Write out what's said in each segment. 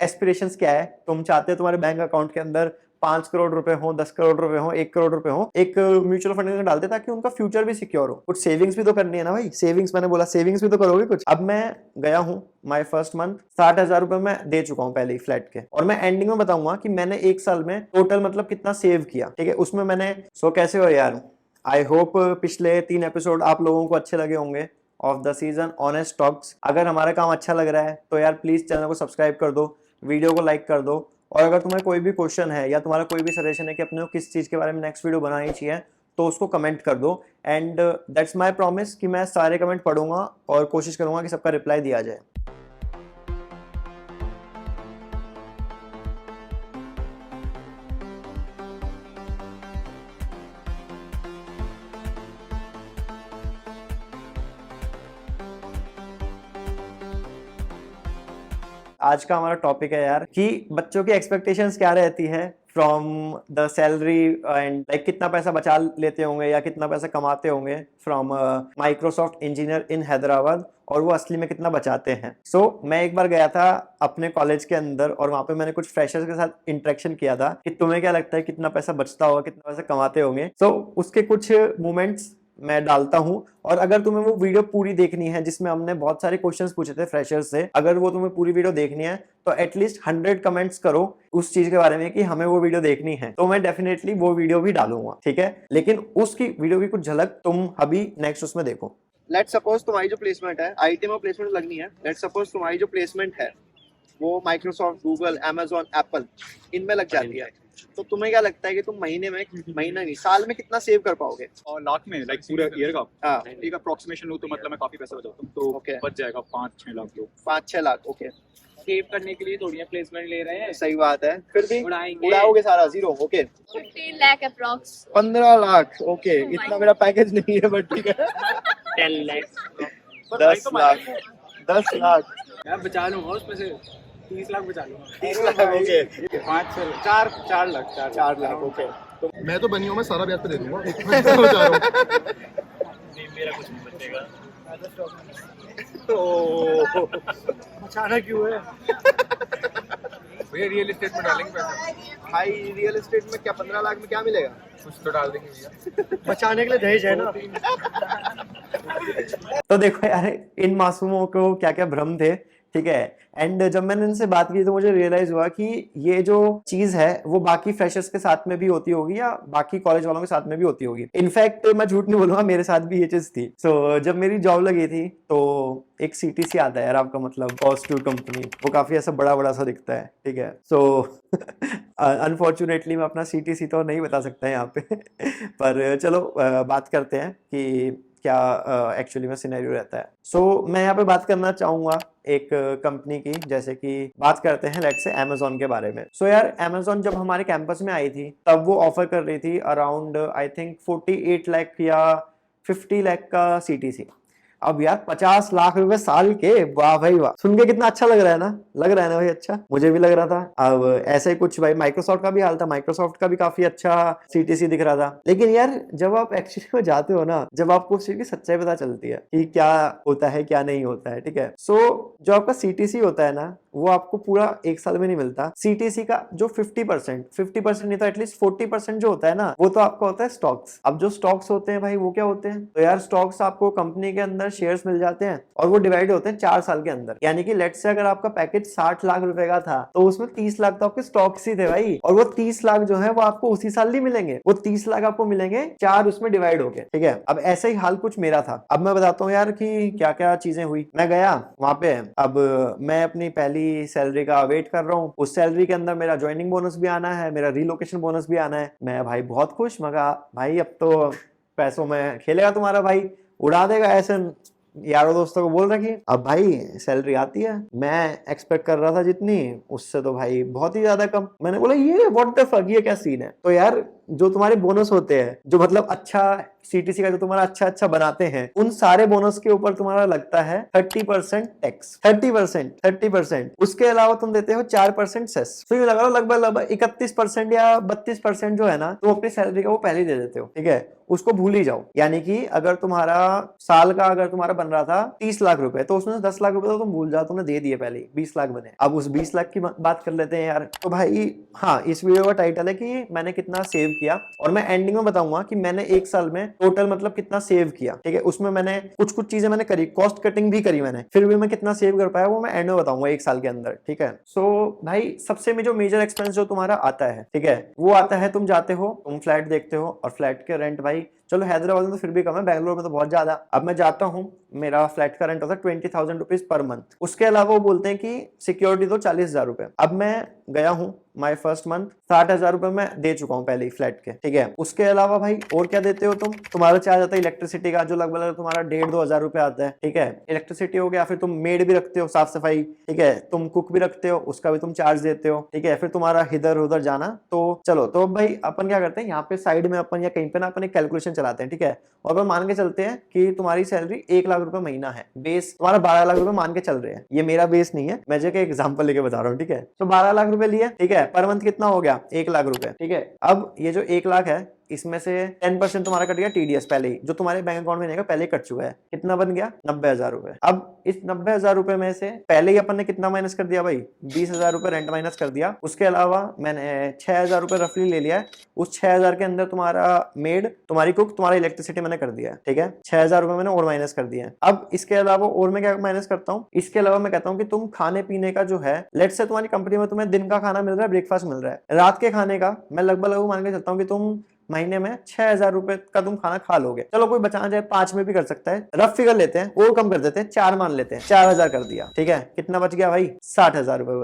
Aspirations क्या है, तुम चाहते हो तुम्हारे बैंक अकाउंट के अंदर 5 करोड़ रुपए हो, 10 करोड़ रुपए हो, 1 करोड़ रुपए हो, एक म्यूचुअल फंड में डालते ताकि उनका फ्यूचर भी सिक्योर हो। कुछ सेविंग्स भी तो करनी है ना भाई, सेविंग्स मैंने बोला सेविंग्स भी तो करोगे कुछ। अब मैं गया हूँ माय फर्स्ट मंथ 60,000 रुपए मैं दे चुका हूँ पहले ही फ्लैट के, और मैं एंडिंग में बताऊंगा कि मैंने एक साल में टोटल मतलब कितना सेव किया, ठीक है। उसमें मैंने सो कैसे हो यार, आई होप पिछले 3 एपिसोड आप लोगों को अच्छे लगे होंगे of the season honest talks. अगर हमारा काम अच्छा लग रहा है तो यार प्लीज चैनल को सब्सक्राइब कर दो, वीडियो को लाइक कर दो, और अगर तुम्हें कोई भी क्वेश्चन है या तुम्हारा कोई भी सजेशन है कि अपने को किस चीज के बारे में नेक्स्ट वीडियो बनानी चाहिए तो उसको कमेंट कर दो। एंड दैट्स माय प्रॉमिस कि मैं सारे कमेंट पढ़ूंगा और कोशिश करूंगा कि सबका रिप्लाई दिया जाए। आज का हमारा टॉपिक है यार कि बच्चों की एक्सपेक्टेशंस क्या रहती है from the salary, and like कितना पैसा बचा लेते होंगे या कितना पैसा कमाते होंगे फ्रॉम माइक्रोसॉफ्ट इंजीनियर इन हैदराबाद, और वो असली में कितना बचाते हैं। मैं एक बार गया था अपने कॉलेज के अंदर और वहां पे मैंने कुछ फ्रेशर्स के साथ इंटरेक्शन किया था कि तुम्हें क्या लगता है कितना पैसा बचता होगा, कितना पैसा कमाते होंगे। उसके कुछ मोमेंट्स मैं डालता हूं, और अगर तुम्हें वो वीडियो पूरी देखनी है जिसमें हमने बहुत सारे क्वेश्चंस पूछे थे फ्रेशर्स से, अगर वो तुम्हें पूरी वीडियो देखनी है तो एटलीस्ट 100 कमेंट्स करो उस चीज के बारे में कि हमें वो वीडियो देखनी है, तो मैं डेफिनेटली वो वीडियो भी डालूंगा, ठीक है। लेकिन उसकी वीडियो की कुछ झलक तुम अभी नेक्स्ट उसमें देखो। लेट्स सपोज तुम्हारी जो प्लेसमेंट है, आईटी में प्लेसमेंट लगनी है, लेट्स सपोज तुम्हारी जो प्लेसमेंट है वो माइक्रोसॉफ्ट, गूगल, अमेजॉन, एप्पल इनमें लग जाती है, तो तुम्हें क्या लगता है कि तुम महीने नहीं साल में कितना सेव कर पाओगे? और लाख में लाइक पूरे ईयर का हाँ, एक अप्रोक्सीमेशन लूँ तो मतलब मैं काफी पैसा बचाता हूँ, तो Okay. बच जाएगा 5-6 लाख। तो 5-6 लाख। ओके, सेव करने के लिए थोड़ी प्लेसमेंट ले रहे हैं, सही बात है, फिर भी उड़ाएंगे। उड़ाओगे सारा zero. Okay, 15 lakh approx. 15 lakh. Okay, इतना मेरा पैकेज नहीं है बट ठीक है। 10 लाख 10 लाख 10 लाख यार बचा लूंगा, उसमें से 30 लाख बचा लूंगा। 30 लाख। ओके, 4 लाख 4 लाख। ओके, तो मैं तो बनी हूँ, मैं सारा ब्याज पे दे दूंगा। मैं बचा रहा हूँ। मेरा कुछ नहीं बचेगा। बचाना क्यों है भैया रियल एस्टेट में डालेंगे पैसा। भाई? रियल एस्टेट में क्या 15 लाख में क्या मिलेगा? कुछ तो डाल देंगे भैया। बचाने के लिए दहेज है ना। तो देखो यार इन मासूमों को क्या क्या भ्रम थे, ठीक है। एंड जब मैंने इनसे बात की तो मुझे रियलाइज हुआ कि ये जो चीज है वो बाकी फ्रेशर्स के साथ में भी होती होगी या बाकी कॉलेज वालों के साथ में भी होती होगी। इनफैक्ट मैं झूठ नहीं बोलूंगा, मेरे साथ भी ये चीज थी। जब मेरी जॉब लगी थी तो एक सीटीसी आता है यार, आपका मतलब कॉस्ट टू कंपनी, वो काफी ऐसा बड़ा बड़ा सा दिखता है, ठीक है। अनफॉर्चुनेटली मैं अपना सीटीसी तो नहीं बता सकता यहाँ पे पर चलो बात करते हैं कि क्या एक्चुअली में सिनेरियो रहता है। मैं यहाँ पे बात करना चाहूंगा एक कंपनी की, जैसे कि बात करते हैं लेट्स से अमेजोन के बारे में। यार अमेजोन जब हमारे कैंपस में आई थी तब वो ऑफर कर रही थी अराउंड आई थिंक 48 लाख या 50 लाख का सीटीसी। अब यार 50 लाख रुपए साल के, वाह भाई वाह, सुन के कितना अच्छा लग रहा है ना, लग रहा है ना भाई, अच्छा मुझे भी लग रहा था। अब ऐसे ही कुछ भाई माइक्रोसॉफ्ट का भी हाल था, माइक्रोसॉफ्ट का भी काफी अच्छा सीटीसी दिख रहा था। लेकिन यार जब आप एक्चुअली में जाते हो ना, जब आपको उस चीज की सच्चाई पता चलती है कि क्या होता है क्या नहीं होता है, ठीक है। जो आपका सीटीसी होता है ना वो आपको पूरा एक साल में नहीं मिलता। सीटीसी का जो 50% नहीं तो एटलीस्ट 40% जो होता है ना वो तो आपका होता है स्टॉक्स। अब जो स्टॉक्स होते हैं भाई वो क्या होते हैं, तो यार स्टॉक्स आपको कंपनी के अंदर शेयर्स मिल जाते हैं और वो डिवाइड होते हैं 4 साल के अंदर। यानी कि लेट्स से अगर आपका पैकेज 60 लाख रुपए का था तो उसमें 30 लाख तो आपके स्टॉक्स ही थे भाई, और वो 30 लाख जो है वो आपको उसी साल नहीं मिलेंगे, वो 30 लाख आपको मिलेंगे 4 उसमें डिवाइड होके, ठीक है। अब ऐसा ही हाल कुछ मेरा था। अब मैं बताता हूँ यार कि क्या क्या चीजें हुई। मैं गया वहां पे, अब मैं अपनी पहली सैलरी का वेट कर रहा हूँ, उस सैलरी के अंदर मेरा ज्वाइनिंग बोनस भी आना है, मेरा रिलोकेशन बोनस भी आना है। मैं भाई बहुत खुश, मैं कहा भाई अब तो पैसों में खेलेगा तुम्हारा भाई, उड़ा देगा ऐसे यारों दोस्तों को बोल रखी। अब भाई सैलरी आती है, मैं एक्सपेक्ट कर रहा था जितनी, उससे तो भाई बहुत ही ज्यादा कम। मैंने बोला ये व्हाट द फक, ये क्या सीन है। तो यार जो तुम्हारे बोनस होते हैं, जो मतलब अच्छा सीटीसी का जो तुम्हारा अच्छा बनाते हैं, उन सारे बोनस के ऊपर तुम्हारा लगता है 30% टैक्स। 30%। उसके अलावा तुम देते हो 4% सेस। तो ये लगा लो लगभग 31% या 32% जो है ना, तुम अपनी सैलरी का वो पहले ही दे देते हो, ठीक है। उसको भूल ही जाओ। यानी कि अगर तुम्हारा साल का अगर तुम्हारा बन रहा था 30 लाख रुपए, तो उसमें 10 लाख रुपए तो तुम भूल जाओ, तुमने दे दिए पहले, 20 लाख बने। अब उस 20 लाख की बात कर लेते हैं यार। तो भाई हाँ, इस वीडियो का टाइटल है कि मैंने कितना सेव किया, और मैं एंडिंग में बताऊंगा कि मैंने एक साल में टोटल मतलब कितना सेव किया, ठीक है। उसमें मैंने कुछ चीजें मैंने करी, कॉस्ट कटिंग भी करी मैंने, फिर भी मैं कितना सेव कर पाया वो मैं एंड में बताऊंगा एक साल के अंदर, ठीक है। सो भाई सबसे में जो मेजर एक्सपेंस जो तुम्हारा आता है, ठीक है, वो आता है तुम जाते हो, तुम फ्लैट देखते हो, और फ्लैट के रेंट भाई चलो हैदराबाद में तो फिर भी कम है, बैंगलोर में तो बहुत ज्यादा। अब मैं जाता हूँ, मेरा फ्लैट का रेंट होता है 20,000 रुपीज पर मंथ। उसके अलावा वो बोलते हैं कि सिक्योरिटी तो 40,000 रुपए। अब मैं गया हूँ, माय फर्स्ट मंथ 60,000 रुपए मैं दे चुका हूँ पहले ही फ्लैट के, ठीक है। उसके अलावा भाई और क्या देते हो तुम, तुम्हारा चार्ज आता है इलेक्ट्रिसिटी का, जो लगभग तुम्हारा 1,500-2 हजार रुपए आता है, ठीक है। इलेक्ट्रिसिटी हो गया, फिर तुम मेड भी रखते हो, साफ सफाई, ठीक है, तुम कुक भी रखते हो, उसका भी तुम चार्ज देते हो, ठीक है। फिर तुम्हारा इधर उधर जाना, तो चलो, तो भाई अपन क्या करते हैं यहाँ पे साइड में अपन या कहीं पे ना अपन एक कैलकुलेशन चलाते हैं, ठीक है। और अपन मान के चलते हैं कि तुम्हारी सैलरी 1 लाख रुपए महीना है, बेस तुम्हारा 12 लाख रुपए मान के चल रहे हैं। ये मेरा बेस नहीं है, मैं जो कि एग्जांपल लेके बता रहा हूँ, ठीक है। तो 12 लाख रुपए लिए, ठीक है, पर मंथ कितना हो गया, 1 लाख रुपए, ठीक है। अब ये जो 1 लाख है, इसमें से 10% तुम्हारा कट गया टीडीएस पहले ही, जो तुम्हारे बैंक अकाउंट में नहीं पहले ही कट चुका है। कितना बन गया, 90,000 रुपए। अब इस 90,000 रुपए में से पहले ही अपन ने कितना माइनस कर दिया भाई, 20,000 रुपए रेंट माइनस कर दिया। उसके अलावा मैंने 6,000 रुपए रफली ले लिया है। उस 6,000 के अंदर तुम्हारा मेड, तुम्हारी कुक, तुम्हारा इलेक्ट्रिसिटी मैंने कर दिया है, ठीक है। 6,000 रुपए मैंने और माइनस कर दिया है। अब इसके अलावा और मैं क्या माइनस करता हूँ, इसके अलावा मैं कहता हूँ कि तुम खाने पीने का जो है, लेट्स से तुम्हारी कंपनी में तुम्हें दिन का खाना मिल रहा है, ब्रेकफास्ट मिल रहा है, रात के खाने का मैं लगभग मान के चलता हूँ कि तुम महीने में 6,000 रुपए का तुम खाना खा लोगे। चलो कोई बचाना चाहे 5 में भी कर सकता है, रफ फिगर लेते हैं और कम कर देते हैं, 4 मान लेते हैं, 4,000 कर दिया, ठीक है। कितना बच गया भाई, 60,000 रुपए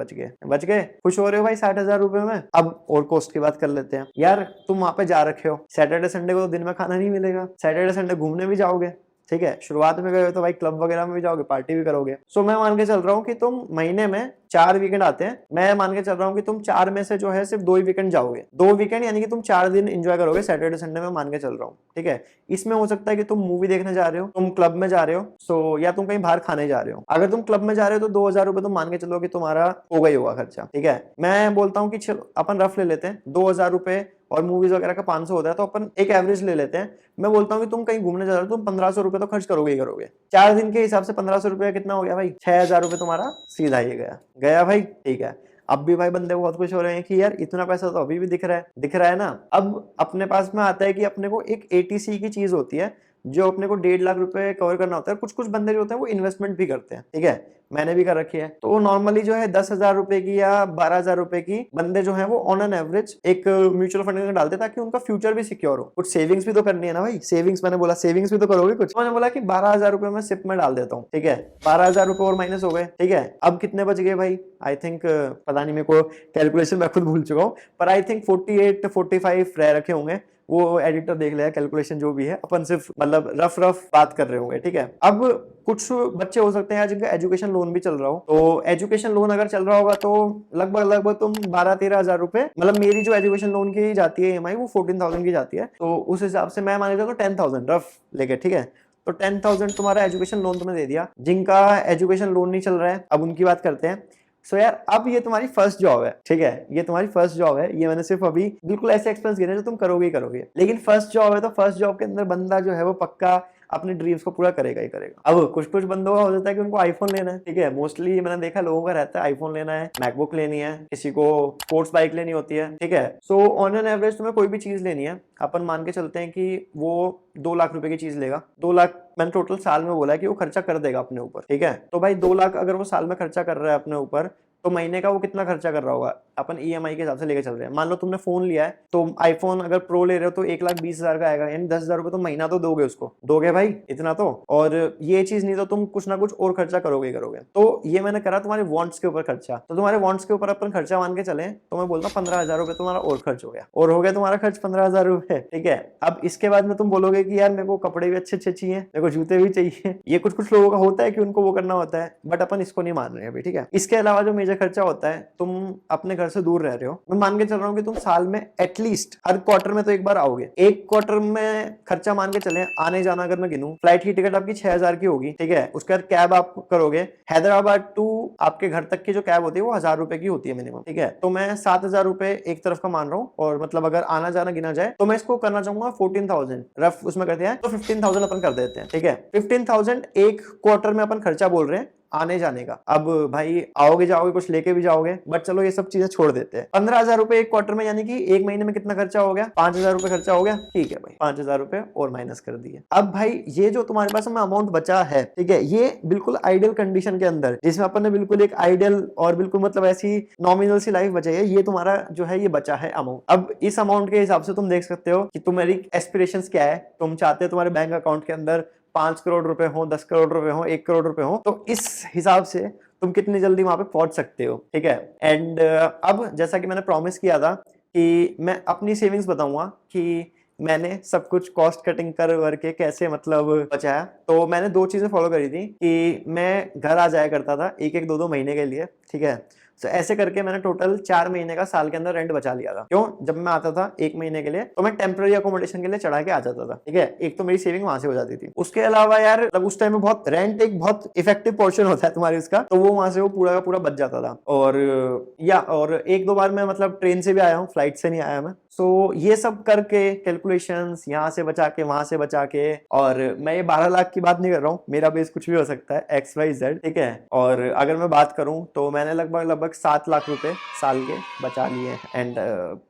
बच गए। खुश हो रहे हो भाई 60,000 रुपए में। अब और कॉस्ट की बात कर लेते हैं यार। तुम वहां पे जा रखे हो, सैटरडे संडे को तो दिन में खाना नहीं मिलेगा, सैटरडे संडे घूमने भी जाओगे, ठीक है। शुरुआत में गए हो तो भाई क्लब वगैरह में भी जाओगे, पार्टी भी करोगे। सो मैं मान के चल रहा हूँ कि तुम महीने में 4 वीकेंड आते हैं, मैं मान के चल रहा हूँ कि तुम 4 में से जो है सिर्फ 2 ही वीकेंड जाओगे। 2 वीकेंड यानी कि तुम 4 दिन एंजॉय करोगे सैटरडे संडे में, मान के चल रहा हूँ, ठीक है। इसमें हो सकता है कि तुम मूवी देखने जा रहे हो, तुम क्लब में जा रहे हो, सो या तुम कहीं बाहर खाने जा रहे हो। अगर तुम क्लब में जा रहे हो तो 2,000 रुपए तुम मान के चलो कि तुम्हारा होगा ही होगा खर्चा, ठीक है। मैं बोलता हूँ कि चलो अपन रफ ले लेते हैं, 2,000 रुपए और मूवीज वगैरह का 500 होता है, तो अपन एक एवरेज ले लेते हैं। मैं बोलता हूँ कि तुम कहीं घूमने जा रहे हो, तुम 1,500 रुपए तो खर्च करोगे ही करोगे। 4 दिन के हिसाब से 1,500 रुपए कितना हो गया भाई, 6,000 रुपए तुम्हारा सीधा ही गया भाई, ठीक है। अब भी भाई बंदे बहुत खुश हो रहे हैं कि यार इतना पैसा तो अभी भी दिख रहा है ना। अब अपने पास में आता है कि अपने को एक एटीसी की चीज होती है जो अपने को 1.5 लाख रुपए कवर करना होता है। कुछ बंदे जो होते हैं वो इन्वेस्टमेंट भी करते हैं, ठीक है, मैंने भी कर रखी है। तो नॉर्मली जो है 10,000 रुपए की या 12,000 रुपए की बंदे जो है वो ऑन एन एवरेज एक म्यूचुअल फंड में डालते ताकि उनका फ्यूचर भी सिक्योर हो। कुछ सेविंग्स भी तो करनी है ना भाई, सेविंग्स मैंने बोला सेविंग्स भी तो करोगे कुछ। मैंने बोला कि 12,000 रुपए मैं सिप में डाल देता हूँ, ठीक है। 12,000 रुपए और माइनस हो गए, ठीक है। अब कितने बच गए भाई, आई थिंक पता नहीं, मेरे को कैलकुलेशन मैं खुद भूल चुका हूँ, पर आई थिंक 48-45 रह रखे होंगे। वो एडिटर देख लेगा कैलकुलेशन जो भी है, अपन सिर्फ मतलब रफ बात कर रहे होंगे, ठीक है। अब कुछ बच्चे हो सकते हैं जिनका एजुकेशन लोन भी चल रहा हो, तो एजुकेशन लोन अगर चल रहा होगा तो लगभग तुम 12-13 हजार रुपए, मतलब मेरी जो एजुकेशन लोन की जाती है EMI वो 14,000 की जाती है, तो उस हिसाब से मैं मान लेता हूँ 10,000 रफ लेके, ठीक है। तो 10,000 तुम्हारा एजुकेशन लोन तुम्हें दे दिया। जिनका एजुकेशन लोन नहीं चल रहा है, अब उनकी बात करते हैं। सो यार अब ये तुम्हारी फर्स्ट जॉब है, ठीक है, ये तुम्हारी फर्स्ट जॉब है। ये मैंने सिर्फ अभी बिल्कुल ऐसे एक्सपेंस गिने जो तुम करोगे ही करोगे, लेकिन फर्स्ट जॉब है तो फर्स्ट जॉब के अंदर बंदा जो है वो पक्का अपने ड्रीम्स को पूरा करेगा ही करेगा। अब कुछ बंदों का हो जाता है कि उनको आईफोन लेना है, ठीक है। मोस्टली मैंने देखा लोगों का रहता है आईफोन लेना है, मैकबुक लेनी है, किसी को स्पोर्ट्स बाइक लेनी होती है, ठीक है। सो ऑन एन एवरेज तुम्हें कोई भी चीज लेनी है, अपन मान के चलते हैं कि वो 2 लाख रुपए की चीज लेगा। 2 लाख मैंने टोटल साल में बोला है कि वो खर्चा कर देगा अपने ऊपर, ठीक है। तो भाई 2 लाख अगर वो साल में खर्चा कर रहा है अपने ऊपर, तो महीने का वो कितना खर्चा कर रहा होगा, अपन EMI के हिसाब से लेके चल रहे हैं। मान लो तुमने फोन लिया है, तो आईफोन अगर प्रो ले रहे हो तो 1,20,000 का आएगा, यानी 10,000 रुपए तो महीना तो दोगे उसको, दोगे भाई इतना तो। और ये चीज नहीं तो तुम कुछ ना कुछ और खर्चा करोगे। तो ये मैंने करा तुम्हारे वांट्स के ऊपर खर्चा, तो तुम्हारे वांट्स के ऊपर अपन खर्चा मान के चले तो मैं बोलता हूँ 15,000 रुपए तुम्हारा और खर्च हो गया, और हो गया तुम्हारा खर्च 15,000 रुपए, ठीक है। अब इसके बाद में तुम बोलोगे कि यार मेरे को कपड़े भी अच्छे चाहिए, मेरे को जूते भी चाहिए। ये कुछ लोगों का होता है कि उनको वो करना होता है, बट अपन इसको नहीं मान रहे अभी, ठीक है। इसके अलावा जो मेजर मेजर खर्चा होता है, तुम अपने घर से दूर रह रहे हो, मैं मान के चल रहा हूँ कि तुम साल में एटलीस्ट हर क्वार्टर में तो एक बार आओगे। एक क्वार्टर में खर्चा मान के चले, आने जाना अगर मैं गिनूं, फ्लाइट की टिकट आपकी 6,000 की होगी, ठीक है। उसके बाद कैब आप करोगे, हैदराबाद टू आपके घर तक की जो कैब होती है वो 1,000 रुपए की होती है मिनिमम, ठीक है। तो मैं 7,000 रुपए एक तरफ का मान रहा हूँ, और मतलब अगर आना जाना गिना जाए तो मैं इसको करना चाहूंगा 14,000 रफ उसमें करते हैं, तो 15,000 अपन कर देते हैं, ठीक है। 15,000 एक क्वार्टर में अपन खर्चा बोल रहे हैं आने जाने का। अब भाई आओगे जाओगे कुछ लेके भी जाओगे, बट चलो ये सब चीजें छोड़ देते हैं। 15,000 रुपए एक क्वार्टर में, यानी कि एक महीने में कितना खर्चा हो गया, 5,000 रुपए खर्चा हो गया, ठीक है भाई, 5,000 रुपए और माइनस कर दिए। अब भाई ये जो तुम्हारे पास में अमाउंट बचा है, ठीक है, ये बिल्कुल आइडियल कंडीशन के अंदर, जिसमें अपन ने बिल्कुल एक आइडियल और बिल्कुल मतलब ऐसी नॉमिनल सी लाइफ बचाई है, ये तुम्हारा जो है ये बचा है अमाउंट। अब इस अमाउंट के हिसाब से तुम देख सकते हो कि तुम्हारी एस्पिरेशंस क्या है। तुम चाहते हो तुम्हारे बैंक अकाउंट के अंदर 5 करोड़ रुपए हो, 10 करोड़ रुपए हो, 1 करोड़ रुपए हो, तो इस हिसाब से तुम कितनी जल्दी वहां पे पहुंच सकते हो, ठीक है। एंड अब जैसा कि मैंने प्रॉमिस किया था कि मैं अपनी सेविंग्स बताऊंगा कि मैंने सब कुछ कॉस्ट कटिंग कर के कैसे मतलब बचाया। तो मैंने 2 चीजें फॉलो करी थी कि मैं घर आ जाया करता था एक 2 महीने के लिए, ठीक है। तो ऐसे करके मैंने टोटल 4 महीने का साल के अंदर रेंट बचा लिया था। क्यों? जब मैं आता था 1 महीने के लिए तो मैं टेम्पररी अकोमोडेशन के लिए चढ़ा के आ जाता था, ठीक है। एक तो मेरी सेविंग वहां से हो जाती थी। उसके अलावा यार मतलब उस टाइम में बहुत रेंट एक बहुत इफेक्टिव पोर्शन होता है तुम्हारी उसका, तो वो वहां से वो पूरा का पूरा बच जाता था। और 1-2 बार मैं मतलब ट्रेन से भी आया हूँ, फ्लाइट से नहीं आया मैं। सो ये सब करके कैलकुलेशंस यहाँ से बचा के वहां से बचा के, और मैं ये 12 लाख की बात नहीं कर रहा हूँ, मेरा बेस कुछ भी हो सकता है XYZ, ठीक है। और अगर मैं बात करूँ तो मैंने लगभग 7 लाख रुपए साल के बचा लिए। And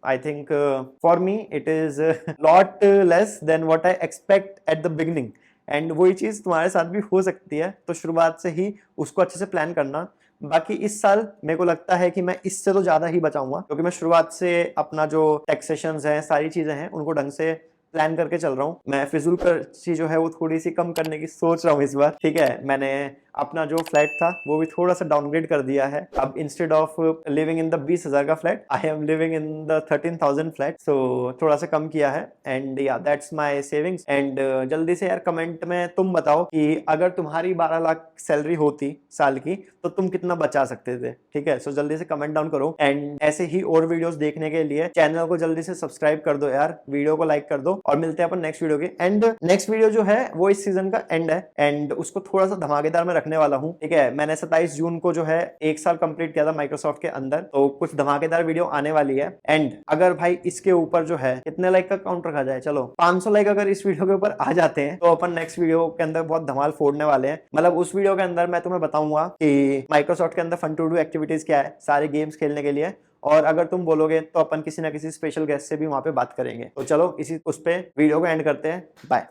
I think for me it is lot less than what I expect at the beginning. And वही चीज तुम्हारे साथ भी हो सकती है, तो शुरुआत से ही उसको अच्छे से प्लान करना। बाकी इस साल मेरे को लगता है कि मैं इससे तो ज्यादा ही बचाऊंगा, क्योंकि मैं शुरुआत से अपना जो टैक्सेशंस हैं, सारी चीजें हैं, उनको ढंग से प्लान करके चल रहा हूँ। मैं फिजूल खर्ची जो है वो थोड़ी सी कम करने की सोच रहा हूँ इस बार, ठीक है। मैंने अपना जो फ्लैट था वो भी थोड़ा सा डाउनग्रेड कर दिया है। अब instead of living in the 20,000 का flat, I am living in the 13,000 flat. So थोड़ा सा कम किया है। एंड या दैट्स माय सेविंग्स। एंड जल्दी से यार कमेंट में तुम बताओ कि अगर तुम्हारी 12 लाख सैलरी होती साल की तो तुम कितना बचा सकते थे, ठीक है। सो जल्दी से कमेंट डाउन करो। एंड ऐसे ही और वीडियोस देखने के लिए चैनल को जल्दी से सब्सक्राइब कर दो यार, वीडियो को लाइक कर दो, और मिलते हैं अपन नेक्स्ट वीडियो के। एंड नेक्स्ट वीडियो जो है वो इस सीजन का एंड है, एंड उसको थोड़ा सा धमाकेदार में रखने वाला हूँ, ठीक है। मैंने 27 जून को जो है 1 साल कंप्लीट किया था माइक्रोसॉफ्ट के अंदर, तो कुछ धमाकेदार वीडियो आने वाली है। एंड अगर भाई इसके ऊपर जो है कितने लाइक का काउंट रखा जाए, चलो 500 लाइक अगर इस वीडियो के ऊपर आ जाते हैं तो अपन नेक्स्ट वीडियो के अंदर बहुत धमाल फोड़ने वाले हैं। मतलब उस वीडियो के अंदर मैं तुम्हें बताऊंगा कि माइक्रोसॉफ्ट के अंदर फन टू डू एक्टिविटीज क्या है सारे गेम्स खेलने के लिए, और अगर तुम बोलोगे तो अपन किसी ना किसी स्पेशल गेस्ट से भी वहां पे बात करेंगे। तो चलो इसी उस पे वीडियो को एंड करते हैं। बाय।